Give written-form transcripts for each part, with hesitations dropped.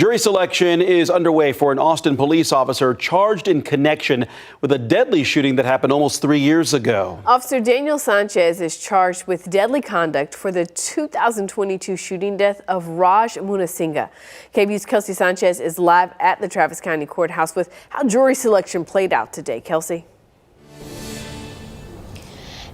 Jury selection is underway for an Austin police officer charged in connection with a deadly shooting that happened almost 3 years ago. Officer Daniel Sanchez is charged with deadly conduct for the 2022 shooting death of Raj Monnesinghe. KVUE's Kelsey Sanchez is live at the Travis County Courthouse with how jury selection played out today. Kelsey.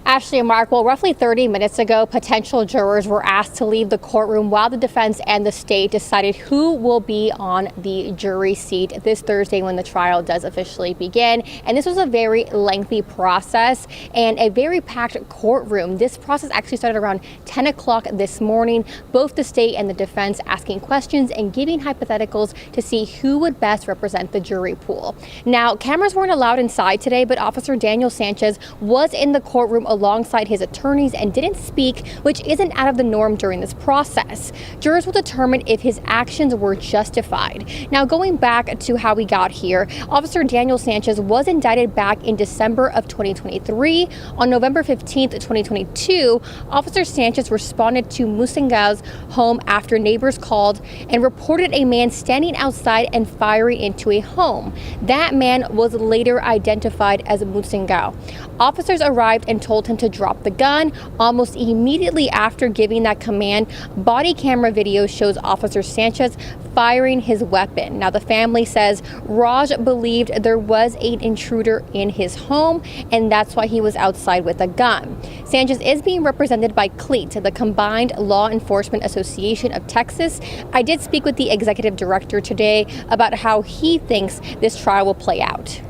Ashley and Mark, well, roughly 30 minutes ago, potential jurors were asked to leave the courtroom while the defense and the state decided who will be on the jury seat this Thursday when the trial does officially begin. And this was a very lengthy process and a very packed courtroom. This process actually started around 10 o'clock this morning, both the state and the defense asking questions and giving hypotheticals to see who would best represent the jury pool. Now, cameras weren't allowed inside today, but Officer Daniel Sanchez was in the courtroom alongside his attorneys and didn't speak, which isn't out of the norm during this process. Jurors will determine if his actions were justified. Now, going back to how we got here, Officer Daniel Sanchez was indicted back in December of 2023. On November 15th, 2022, Officer Sanchez responded to Monsinghe's home after neighbors called and reported a man standing outside and firing into a home. That man was later identified as Monnesinghe. Officers arrived and told him to drop the gun. Almost immediately after giving that command, body camera video shows Officer Sanchez firing his weapon. Now, the family says Raj believed there was an intruder in his home, and that's why he was outside with a gun. Sanchez is being represented by CLEAT, the Combined Law Enforcement Association of Texas. I did speak with the executive director today about how he thinks this trial will play out.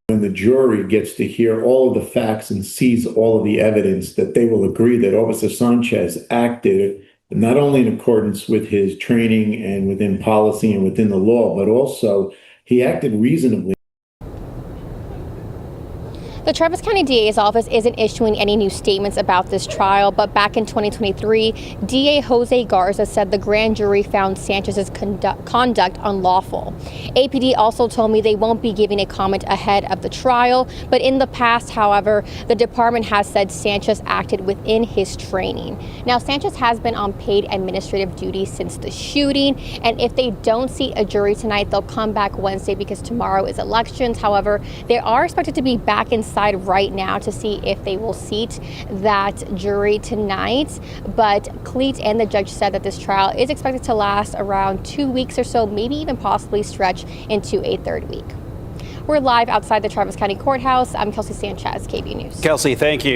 When the jury gets to hear all of the facts and sees all of the evidence, that they will agree that Officer Sanchez acted not only in accordance with his training and within policy and within the law, but also he acted reasonably. The Travis County DA's office isn't issuing any new statements about this trial, but back in 2023, DA Jose Garza said the grand jury found Sanchez's conduct unlawful. APD also told me they won't be giving a comment ahead of the trial, but in the past, however, the department has said Sanchez acted within his training. Now, Sanchez has been on paid administrative duty since the shooting, and if they don't seat a jury tonight, they'll come back Wednesday because tomorrow is elections. However, they are expected to be back inside right now to see if they will seat that jury tonight. But CLEAT and the judge said that this trial is expected to last around 2 weeks or so, maybe even possibly stretch into a third week. We're live outside the Travis County Courthouse. I'm Kelsey Sanchez, KVUE News. Kelsey, thank you.